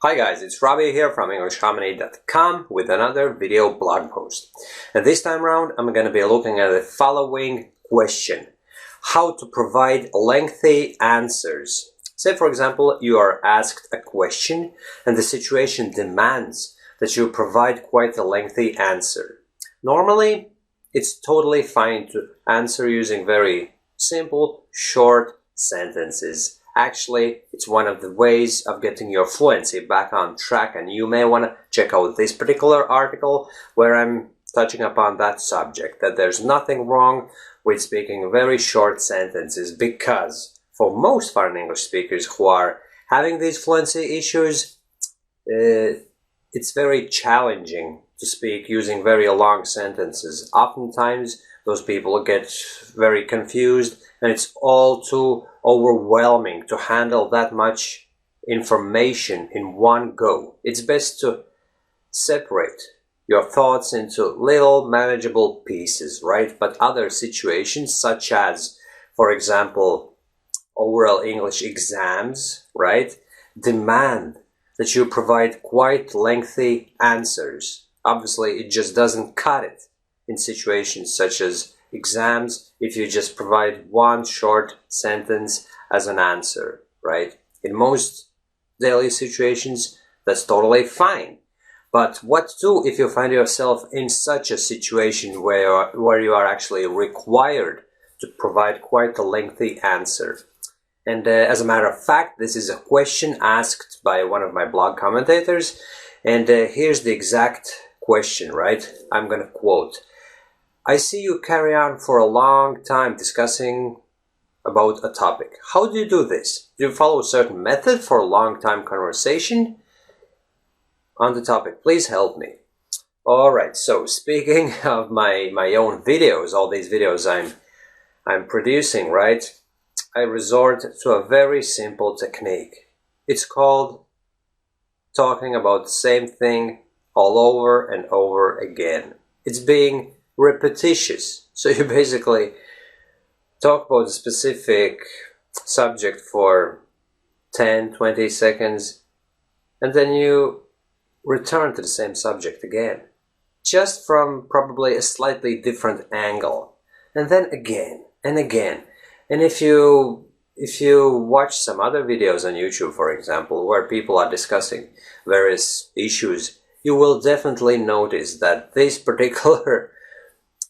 Hi guys, it's Robbie here from EnglishHarmony.com with another video blog post. And this time around I'm going to be looking at the following question. How to provide lengthy answers. Say for example you are asked a question and the situation demands that you provide quite a lengthy answer. Normally it's totally fine to answer using very simple, short sentences. Actually, it's one of the ways of getting your fluency back on track, and you may want to check out this particular article where I'm touching upon that subject, that there's nothing wrong with speaking very short sentences, because for most foreign English speakers who are having these fluency issues, it's very challenging to speak using very long sentences. Oftentimes, those people get very confused, and it's all too overwhelming to handle that much information in one go. It's best to separate your thoughts into little manageable pieces, right? But other situations, such as, for example, oral English exams, right, demand that you provide quite lengthy answers. Obviously, it just doesn't cut it in situations such as exams if you just provide one short sentence as an answer, right? In most daily situations, that's totally fine. But what to do if you find yourself in such a situation where you are actually required to provide quite a lengthy answer? And as a matter of fact, this is a question asked by one of my blog commentators, and here's the exact question, right? I'm gonna quote. I see you carry on for a long time discussing about a topic. How do you do this? Do you follow a certain method for a long time conversation on the topic? Please help me. Alright, so speaking of my own videos, all these videos I'm producing, right? I resort to a very simple technique. It's called talking about the same thing all over and over again. It's being repetitious. So you basically talk about a specific subject for 10-20 seconds and then you return to the same subject again, just from probably a slightly different angle, and then again and again. And if you watch some other videos on YouTube, for example, where people are discussing various issues, you will definitely notice that this particular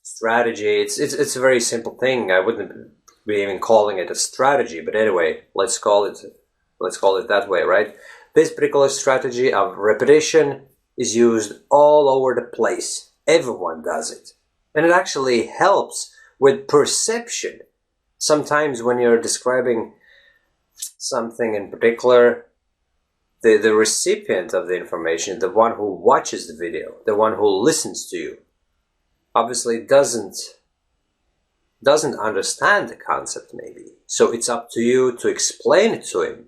strategy, it's a very simple thing. I wouldn't be even calling it a strategy, but anyway, let's call it that way, right? This particular strategy of repetition is used all over the place. Everyone does it. And it actually helps with perception. Sometimes when you're describing something in particular, the recipient of the information, the one who watches the video, the one who listens to you, obviously doesn't understand the concept maybe. So it's up to you to explain it to him.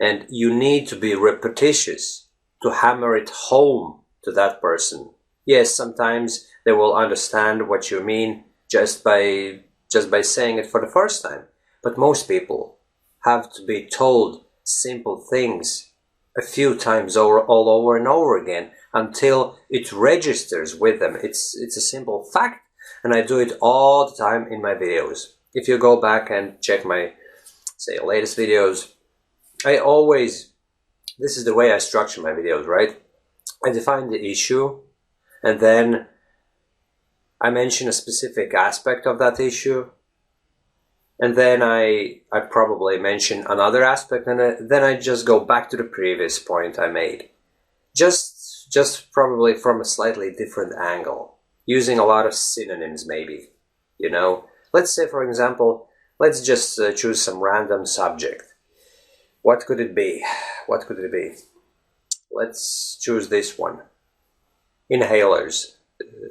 And you need to be repetitious to hammer it home to that person. Yes, sometimes they will understand what you mean just by saying it for the first time. But most people have to be told simple things a few times all over and over again until it registers with them. It's a simple fact, and I do it all the time in my videos. If you go back and check my, say, latest videos, this is the way I structure my videos, right? I define the issue, and then I mention a specific aspect of that issue, and then I probably mention another aspect, and then I just go back to the previous point I made. Just probably from a slightly different angle, using a lot of synonyms maybe, you know? Let's say, for example, let's just choose some random subject. What could it be? What could it be? Let's choose this one. Inhalers,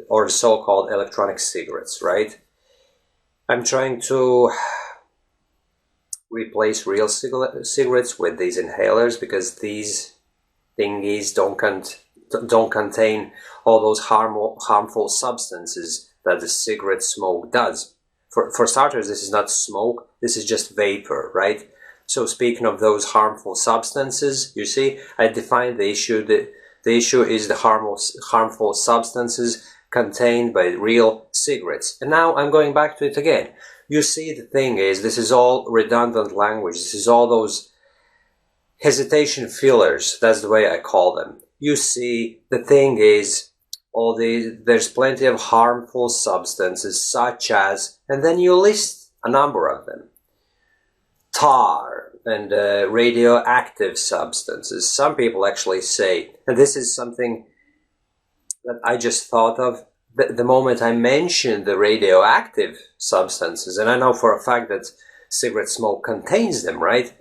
or the so-called electronic cigarettes, right? I'm trying to replace real cigarettes with these inhalers because these thingies don't contain all those harmful substances that the cigarette smoke does. For starters, this is not smoke, this is just vapor, right? So speaking of those harmful substances, you see, I defined the issue. The issue is the harmful substances contained by real cigarettes. And now I'm going back to it again. You see, the thing is, this is all redundant language. This is all those hesitation fillers. That's the way I call them. You see, the thing is, there's plenty of harmful substances such as, and then you list a number of them. Tar and radioactive substances. Some people actually say, and this is something that I just thought of the moment I mentioned the radioactive substances, and I know for a fact that cigarette smoke contains them, right?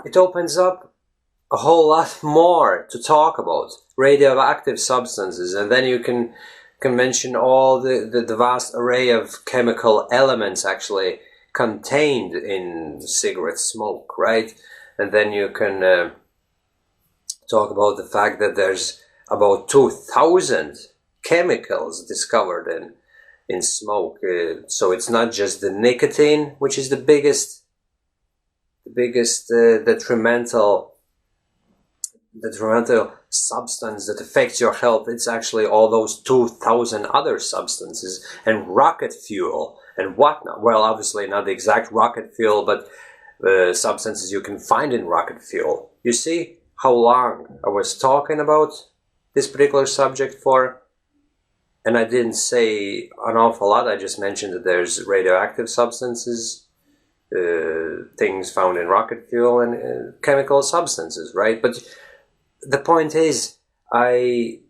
It opens up a whole lot more to talk about radioactive substances, and then you can mention all the vast array of chemical elements actually contained in cigarette smoke, right? And then you can talk about the fact that there's about 2,000 chemicals discovered in smoke. So it's not just the nicotine, which is the biggest detrimental substance that affects your health. It's actually all those 2,000 other substances and rocket fuel and whatnot. Well, obviously not the exact rocket fuel, but substances you can find in rocket fuel. You see how long I was talking about this particular subject for? And I didn't say an awful lot. I just mentioned that there's radioactive substances, things found in rocket fuel, and chemical substances, right? But the point is, I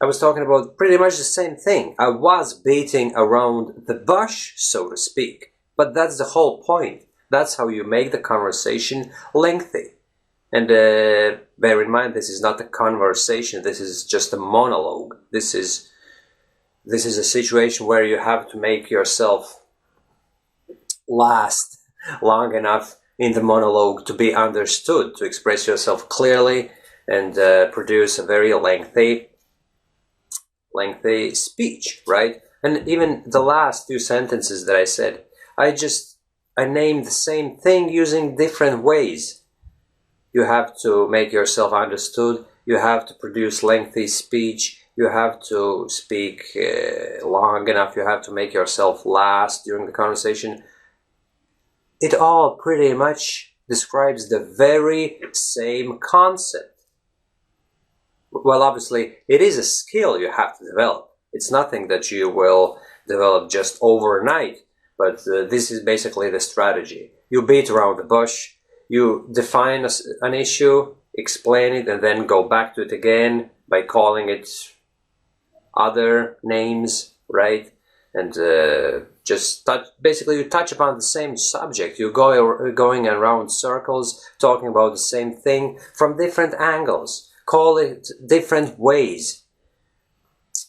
was talking about pretty much the same thing. I was beating around the bush, so to speak. But that's the whole point. That's how you make the conversation lengthy. And bear in mind, this is not a conversation. This is just a monologue. This is a situation where you have to make yourself last long enough in the monologue to be understood, to express yourself clearly and produce a very lengthy speech, right? And even the last few sentences that I said, I named the same thing using different ways. You have to make yourself understood. You have to produce lengthy speech. You have to speak long enough. You have to make yourself last during the conversation. It all pretty much describes the very same concept. Well, obviously, it is a skill you have to develop. It's nothing that you will develop just overnight, but this is basically the strategy. You beat around the bush, you define an issue, explain it, and then go back to it again by calling it other names, right? And basically you touch upon the same subject. You're going around circles, talking about the same thing from different angles. Call it different ways.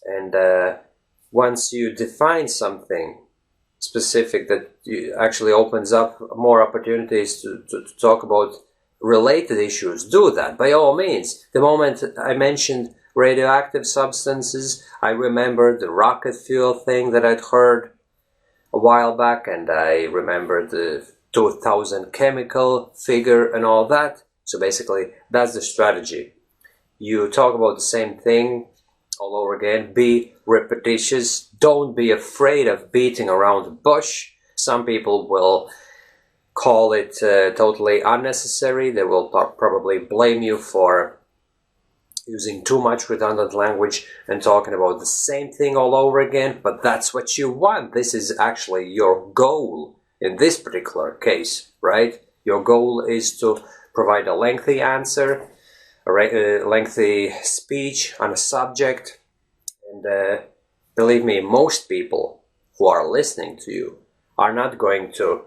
And once you define something specific, that actually opens up more opportunities to talk about related issues, do that by all means. The moment I mentioned radioactive substances, I remembered the rocket fuel thing that I'd heard a while back, and I remembered the 2,000 chemical figure and all that. So basically, that's the strategy. You talk about the same thing all over again. Be repetitious. Don't be afraid of beating around the bush. Some people will call it totally unnecessary. They will probably blame you for using too much redundant language and talking about the same thing all over again, but that's what you want. This is actually your goal in this particular case, right? Your goal is to provide a lengthy answer, a lengthy speech on a subject, and believe me, most people who are listening to you are not going to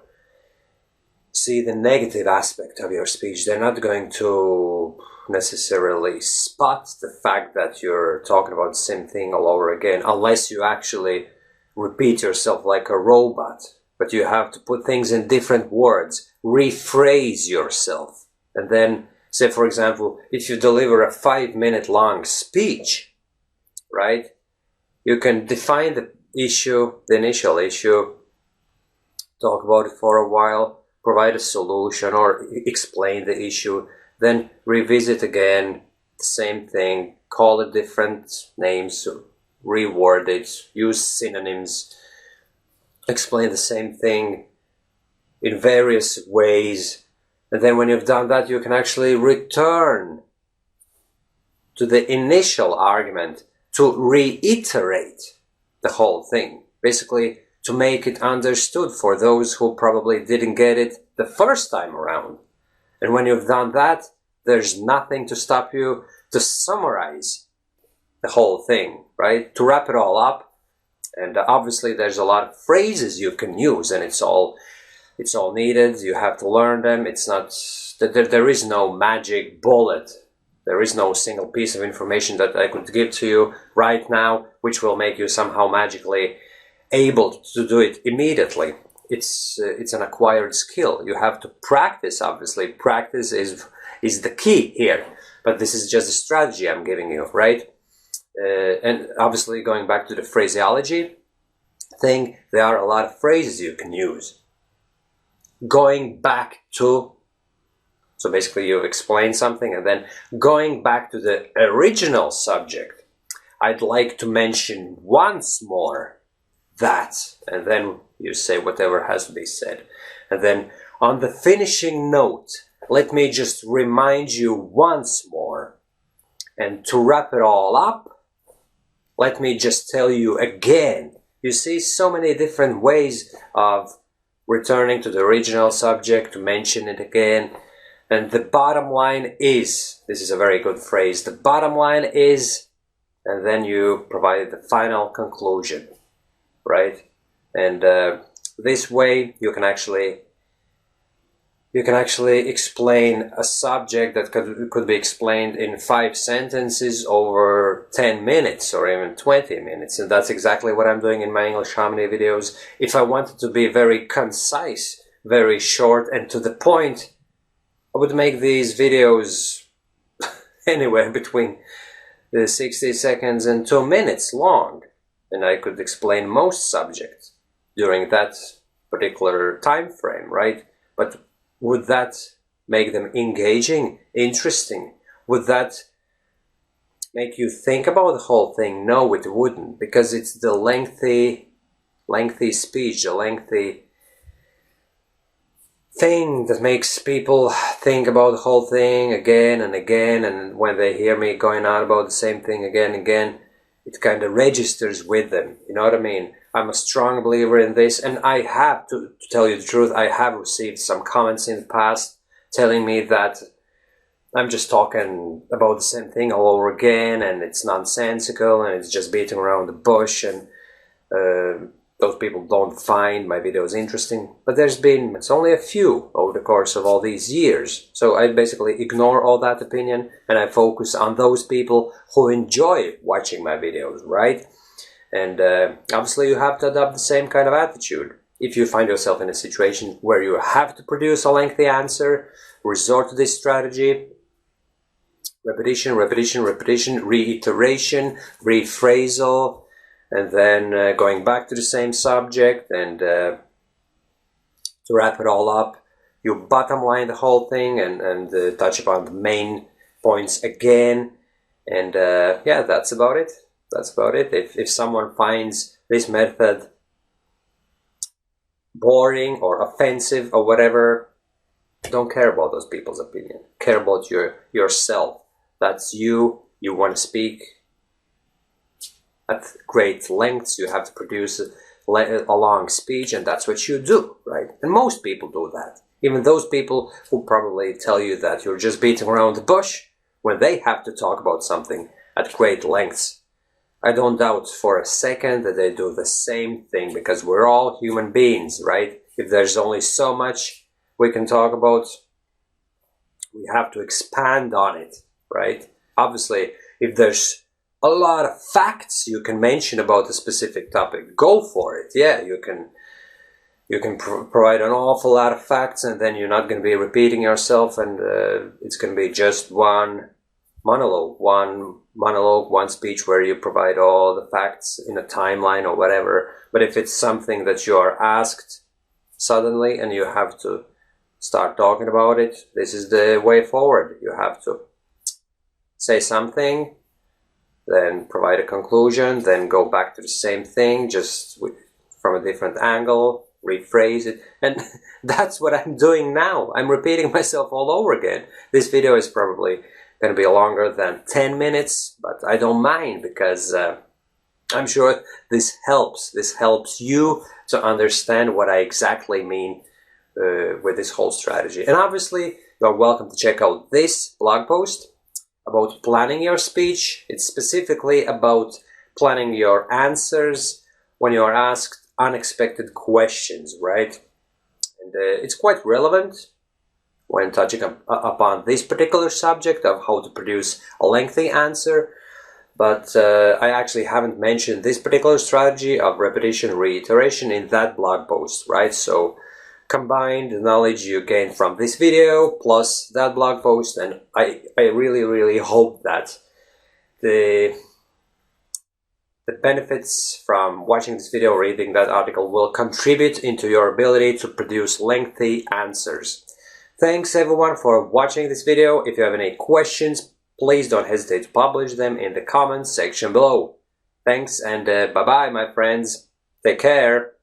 see the negative aspect of your speech. They're not going to necessarily spot the fact that you're talking about the same thing all over again, unless you actually repeat yourself like a robot. But you have to put things in different words, rephrase yourself. And then, say for example, if you deliver a 5-minute long speech, right, you can define the issue, the initial issue, talk about it for a while, provide a solution or explain the issue, then revisit again the same thing, call it different names, reword it, use synonyms, explain the same thing in various ways. And then when you've done that, you can actually return to the initial argument to reiterate the whole thing. Basically, to make it understood for those who probably didn't get it the first time around. And when you've done that, there's nothing to stop you to summarize the whole thing, right? To wrap it all up. And obviously there's a lot of phrases you can use, and it's all needed. You have to learn them. It's not, there is no magic bullet. There is no single piece of information that I could give to you right now, which will make you somehow magically able to do it immediately. It's an acquired skill. You have to practice, obviously. Practice is the key here. But this is just a strategy I'm giving you, right? And obviously going back to the phraseology thing, there are a lot of phrases you can use. Going back to, so basically you've explained something and then going back to the original subject, I'd like to mention once more that, and then you say whatever has to be said. And then on the finishing note, let me just remind you once more. And to wrap it all up, let me just tell you again. You see so many different ways of returning to the original subject, to mention it again. And the bottom line is, this is a very good phrase, the bottom line is, and then you provide the final conclusion, right? And this way you can actually explain a subject that could be explained in 5 sentences over 10 minutes or even 20 minutes. And that's exactly what I'm doing in my English Harmony videos. If I wanted to be very concise, very short and to the point, I would make these videos anywhere between 60 seconds and 2 minutes long. And I could explain most subjects during that particular time frame, right? But would that make them engaging, interesting? Would that make you think about the whole thing? No, it wouldn't, because it's the lengthy speech, the lengthy thing that makes people think about the whole thing again and again, and when they hear me going on about the same thing again and again, it kind of registers with them, you know what I mean? I'm a strong believer in this, and I have, to tell you the truth, I have received some comments in the past telling me that I'm just talking about the same thing all over again, and it's nonsensical, and it's just beating around the bush, and those people don't find my videos interesting. But it's only a few over the course of all these years. So I basically ignore all that opinion, and I focus on those people who enjoy watching my videos, right? And obviously you have to adopt the same kind of attitude. If you find yourself in a situation where you have to produce a lengthy answer, resort to this strategy: repetition, repetition, repetition, reiteration, rephrasal, and then going back to the same subject. And to wrap it all up, you bottom line the whole thing and touch upon the main points again. And yeah, that's about it. That's about it. If someone finds this method boring or offensive or whatever, don't care about those people's opinion. Care about yourself. That's you. You want to speak at great lengths. You have to produce a long speech, and that's what you do, right? And most people do that. Even those people who probably tell you that you're just beating around the bush, when they have to talk about something at great lengths, I don't doubt for a second that they do the same thing, because we're all human beings, right? If there's only so much we can talk about, we have to expand on it, right? Obviously, if there's a lot of facts you can mention about a specific topic, go for it. Yeah, you can provide an awful lot of facts, and then you're not going to be repeating yourself, and it's going to be just one monologue, one speech where you provide all the facts in a timeline or whatever. But if it's something that you are asked suddenly and you have to start talking about it. This is the way forward. You have to say something, then provide a conclusion, then go back to the same thing, just from a different angle, rephrase it. And that's what I'm doing now. I'm repeating myself all over again. This video is probably going to be longer than 10 minutes, but I don't mind, because I'm sure this helps. This helps you to understand what I exactly mean with this whole strategy. And obviously, you're welcome to check out this blog post about planning your speech. It's specifically about planning your answers when you are asked unexpected questions, right? And it's quite relevant when touching upon this particular subject of how to produce a lengthy answer. But I actually haven't mentioned this particular strategy of repetition, reiteration in that blog post, right? So combine the knowledge you gain from this video plus that blog post, and I really hope that the benefits from watching this video or reading that article will contribute into your ability to produce lengthy answers. Thanks everyone for watching this video. If you have any questions, please don't hesitate to publish them in the comments section below. Thanks, and bye-bye, my friends. Take care.